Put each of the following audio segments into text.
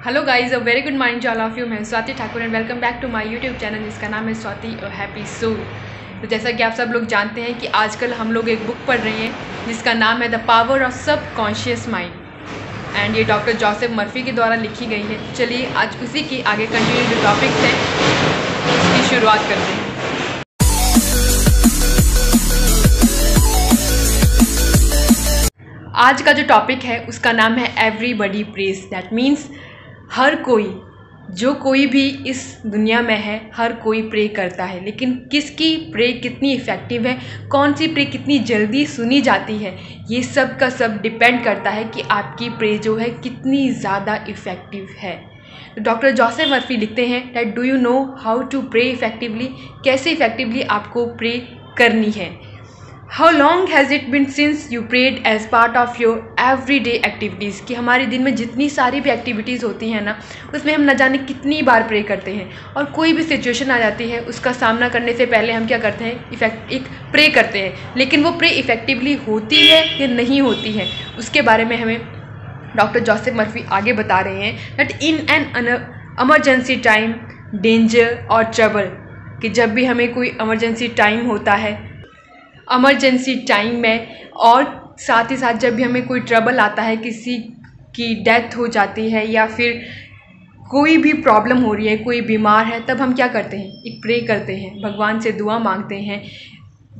Hello guys, a very good morning to all of you. मैं Swati Thakur and welcome back to my YouTube channel जिसका नाम है Swati happy soul. तो जैसा कि आप सब लोग जानते हैं कि आजकल हम लोग एक बुक पढ़ रहे हैं जिसका नाम है द पावर ऑफ सब कॉन्शियस माइंड एंड ये डॉक्टर जोसेफ मर्फी के द्वारा लिखी गई है। चलिए आज उसी की आगे कंटिन्यू जो टॉपिक्स हैं उसकी शुरुआत करते हैं। आज का जो टॉपिक है उसका नाम है एवरीबडी प्रेज। दैट मीन्स हर कोई, जो कोई भी इस दुनिया में है, हर कोई प्रे करता है, लेकिन किसकी प्रे कितनी इफ़ेक्टिव है, कौन सी प्रे कितनी जल्दी सुनी जाती है, ये सब का सब डिपेंड करता है कि आपकी प्रे जो है कितनी ज़्यादा इफ़ेक्टिव है। डॉक्टर जोसेफ मर्फी लिखते हैं that do you know how to pray effectively, कैसे इफ़ेक्टिवली आपको प्रे करनी है। How long has it been since you prayed as part of your everyday activities, कि हमारे दिन में जितनी सारी भी एक्टिविटीज़ होती हैं ना, उसमें हम न जाने कितनी बार प्रे करते हैं। और कोई भी सिचुएशन आ जाती है उसका सामना करने से पहले हम क्या करते हैं, एक प्रे करते हैं, लेकिन वो प्रे इफ़ेक्टिवली होती है या नहीं होती है उसके बारे में हमें डॉक्टर जोसेफ मर्फी आगे बता रहे हैं that in an emergency time, danger और ट्रबल, कि जब भी हमें कोई एमरजेंसी टाइम होता है, एमरजेंसी टाइम में, और साथ ही साथ जब भी हमें कोई ट्रबल आता है, किसी की डेथ हो जाती है या फिर कोई भी प्रॉब्लम हो रही है, कोई बीमार है, तब हम क्या करते हैं, एक प्रे करते हैं, भगवान से दुआ मांगते हैं।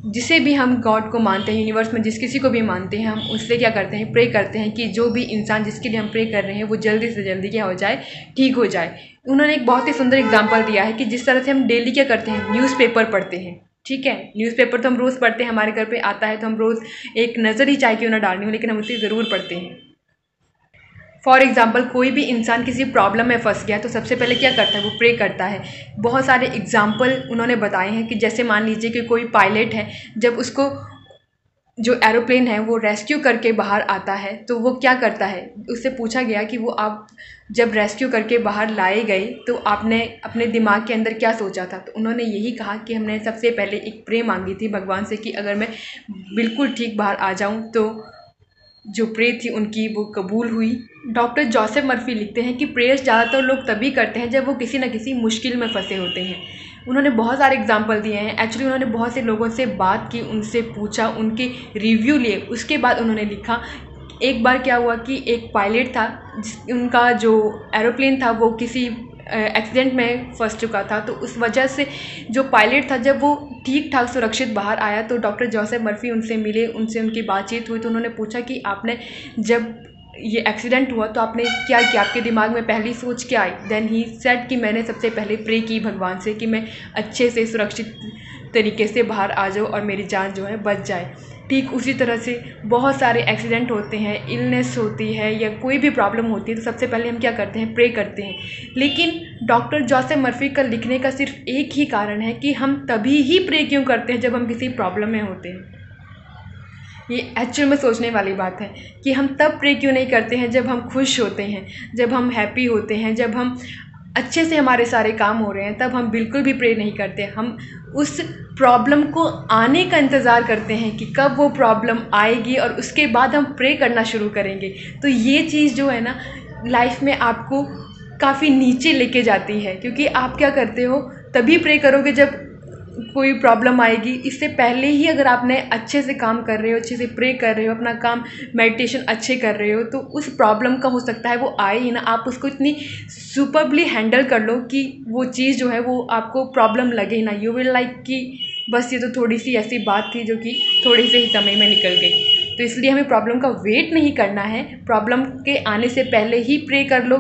जिसे भी हम गॉड को मानते हैं, यूनिवर्स में जिस किसी को भी मानते हैं, हम उससे क्या करते हैं, प्रे करते हैं कि जो भी इंसान जिसके लिए हम प्रे कर रहे हैं वो जल्दी से जल्दी क्या हो जाए, ठीक हो जाए। उन्होंने एक बहुत ही सुंदर एग्जाम्पल दिया है कि जिस तरह से हम डेली क्या करते हैं, न्यूज़पेपर पढ़ते हैं। ठीक है, न्यूज़पेपर तो हम रोज़ पढ़ते हैं, हमारे घर पे आता है तो हम रोज़ एक नज़र ही चाहे क्यों ना डालनी हो, लेकिन हम उसे ज़रूर पढ़ते हैं। फॉर एग्ज़ाम्पल, कोई भी इंसान किसी प्रॉब्लम में फंस गया तो सबसे पहले क्या करता है, वो प्रे करता है। बहुत सारे एग्जाम्पल उन्होंने बताए हैं कि जैसे मान लीजिए कि कोई पायलट है, जब उसको जो एरोप्लेन है वो रेस्क्यू करके बाहर आता है तो वो क्या करता है, उससे पूछा गया कि वो आप जब रेस्क्यू करके बाहर लाए गए तो आपने अपने दिमाग के अंदर क्या सोचा था। तो उन्होंने यही कहा कि हमने सबसे पहले एक प्रे मांगी थी भगवान से कि अगर मैं बिल्कुल ठीक बाहर आ जाऊं, तो जो प्रे थी उनकी वो कबूल हुई। डॉक्टर जोसेफ मर्फी लिखते हैं कि प्रेयर्स ज़्यादातर लोग तभी करते हैं जब वो किसी न किसी मुश्किल में फंसे होते हैं। उन्होंने बहुत सारे एग्जाम्पल दिए हैं। एक्चुअली उन्होंने बहुत से लोगों से बात की, उनसे पूछा, उनके रिव्यू लिए, उसके बाद उन्होंने लिखा। एक बार क्या हुआ कि एक पायलट था, उनका जो एरोप्लेन था वो किसी एक्सीडेंट में फंस चुका था, तो उस वजह से जो पायलट था जब वो ठीक ठाक सुरक्षित बाहर आया तो डॉक्टर जोसेफ मर्फी उनसे मिले, उनसे उनकी बातचीत हुई। तो उन्होंने पूछा कि आपने जब ये एक्सीडेंट हुआ तो आपने क्या किया, आपके दिमाग में पहली सोच क्या आई। देन ही सेड कि मैंने सबसे पहले प्रे की भगवान से कि मैं अच्छे से सुरक्षित तरीके से बाहर आ जाऊँ और मेरी जान जो है बच जाए। ठीक उसी तरह से बहुत सारे एक्सीडेंट होते हैं, इलनेस होती है या कोई भी प्रॉब्लम होती है, तो सबसे पहले हम क्या करते हैं, प्रे करते हैं। लेकिन डॉक्टर जोसेफ मर्फी का लिखने का सिर्फ एक ही कारण है कि हम तभी ही प्रे क्यों करते हैं जब हम किसी प्रॉब्लम में होते हैं। ये एक्चुअल में सोचने वाली बात है कि हम तब प्रे क्यों नहीं करते हैं जब हम खुश होते हैं, जब हम हैप्पी होते हैं, जब हम अच्छे से हमारे सारे काम हो रहे हैं, तब हम बिल्कुल भी प्रे नहीं करते। हम उस प्रॉब्लम को आने का इंतज़ार करते हैं कि कब वो प्रॉब्लम आएगी और उसके बाद हम प्रे करना शुरू करेंगे। तो ये चीज़ जो है ना, लाइफ में आपको काफ़ी नीचे लेके जाती है, क्योंकि आप क्या करते हो, तभी प्रे करोगे जब कोई प्रॉब्लम आएगी। इससे पहले ही अगर आपने अच्छे से काम कर रहे हो, अच्छे से प्रे कर रहे हो, अपना काम मेडिटेशन अच्छे कर रहे हो, तो उस प्रॉब्लम का हो सकता है वो आए ही ना, आप उसको इतनी सुपरबली हैंडल कर लो कि वो चीज़ जो है वो आपको प्रॉब्लम लगे ही ना। यू विल लाइक कि बस ये तो थोड़ी सी ऐसी बात थी जो कि थोड़े से ही समय में निकल गई। तो इसलिए हमें प्रॉब्लम का वेट नहीं करना है, प्रॉब्लम के आने से पहले ही प्रे कर लो,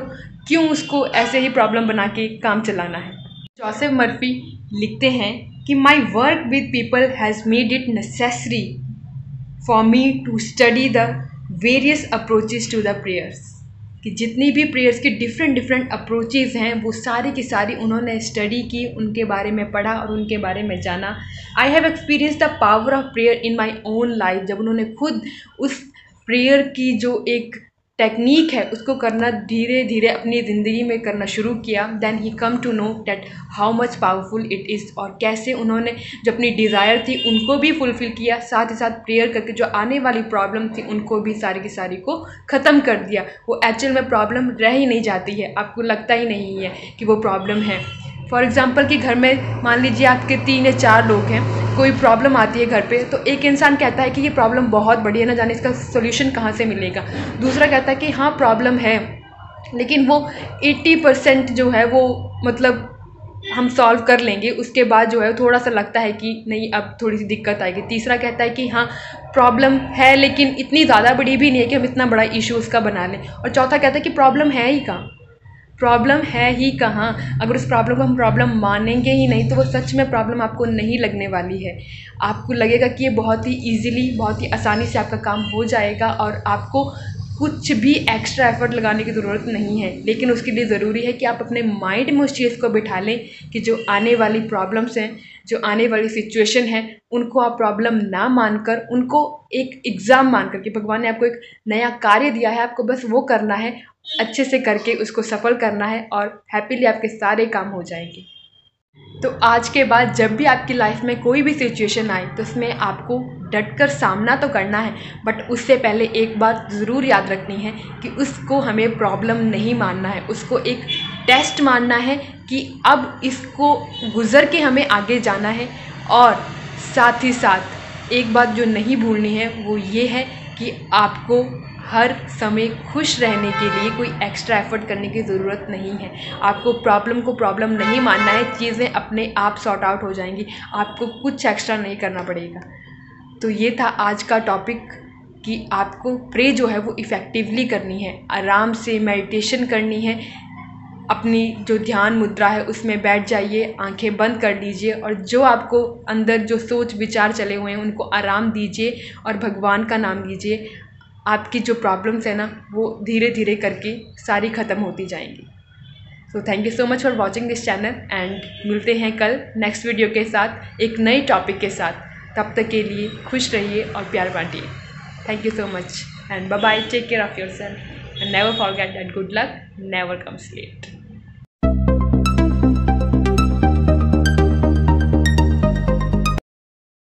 क्यों उसको ऐसे ही प्रॉब्लम बना के काम चलाना है। जोसेफ मर्फी लिखते हैं कि my work with people has made it necessary for me to study the various approaches to the prayers, कि जितनी भी प्रेयर्स की डिफरेंट अप्रोचेज़ हैं वो सारी की सारी उन्होंने स्टडी की, उनके बारे में पढ़ा और उनके बारे में जाना। I have experience the power of prayer in my own life, जब उन्होंने खुद उस प्रेयर की जो एक टेक्निक है उसको करना धीरे धीरे अपनी ज़िंदगी में करना शुरू किया, then he come to know that how much powerful it is. और कैसे उन्होंने जो अपनी डिज़ायर थी उनको भी फुलफ़िल किया, साथ ही साथ प्रेयर करके जो आने वाली प्रॉब्लम थी उनको भी सारी की सारी को ख़त्म कर दिया। वो एक्चुअल में प्रॉब्लम रह ही नहीं जाती है, आपको लगता ही नहीं है कि वो प्रॉब्लम है। फॉर एग्ज़ाम्पल कि घर में मान लीजिए आपके 3 या 4 लोग हैं, कोई प्रॉब्लम आती है घर पे, तो एक इंसान कहता है कि ये प्रॉब्लम बहुत बड़ी है, ना जाने इसका सोल्यूशन कहाँ से मिलेगा। दूसरा कहता है कि हाँ प्रॉब्लम है, लेकिन वो 80% जो है वो मतलब हम सॉल्व कर लेंगे, उसके बाद जो है थोड़ा सा लगता है कि नहीं अब थोड़ी सी दिक्कत आएगी। तीसरा कहता है कि हाँ प्रॉब्लम है लेकिन इतनी ज़्यादा बड़ी भी नहीं है कि हम इतना बड़ा इशू उसका बना लें। और चौथा कहता है कि प्रॉब्लम है ही कहाँ, प्रॉब्लम है ही कहाँ। अगर उस प्रॉब्लम को हम प्रॉब्लम मानेंगे ही नहीं तो वो सच में प्रॉब्लम आपको नहीं लगने वाली है। आपको लगेगा कि ये बहुत ही ईज़िली, बहुत ही आसानी से आपका काम हो जाएगा और आपको कुछ भी एक्स्ट्रा एफर्ट लगाने की ज़रूरत नहीं है। लेकिन उसके लिए ज़रूरी है कि आप अपने माइंड में उस चीज़ को बिठा लें कि जो आने वाली प्रॉब्लम्स हैं, जो आने वाली सिचुएशन है, उनको आप प्रॉब्लम ना मानकर उनको एक एग्ज़ाम मान कर कि भगवान ने आपको एक नया कार्य दिया है, आपको बस वो करना है, अच्छे से करके उसको सफल करना है और हैप्पीली आपके सारे काम हो जाएंगे। तो आज के बाद जब भी आपकी लाइफ में कोई भी सिचुएशन आए तो उसमें आपको डटकर सामना तो करना है, बट उससे पहले एक बात ज़रूर याद रखनी है कि उसको हमें प्रॉब्लम नहीं मानना है, उसको एक टेस्ट मानना है कि अब इसको गुज़र के हमें आगे जाना है। और साथ ही साथ एक बात जो नहीं भूलनी है वो ये है कि आपको हर समय खुश रहने के लिए कोई एक्स्ट्रा एफर्ट करने की ज़रूरत नहीं है। आपको प्रॉब्लम को प्रॉब्लम नहीं मानना है, चीज़ें अपने आप सॉर्ट आउट हो जाएंगी, आपको कुछ एक्स्ट्रा नहीं करना पड़ेगा। तो ये था आज का टॉपिक कि आपको प्रे जो है वो इफ़ेक्टिवली करनी है, आराम से मेडिटेशन करनी है, अपनी जो ध्यान मुद्रा है उसमें बैठ जाइए, आंखें बंद कर लीजिए और जो आपको अंदर जो सोच विचार चले हुए हैं उनको आराम दीजिए और भगवान का नाम लीजिए। आपकी जो प्रॉब्लम्स है ना वो धीरे धीरे करके सारी ख़त्म होती जाएंगी। So thank you so much for watching this channel and मिलते हैं कल नेक्स्ट वीडियो के साथ एक नई टॉपिक के साथ। तब तक के लिए खुश रहिए और प्यार बांटिए। Thank you so much and bye bye, take care of your self and never forget that good luck never comes late.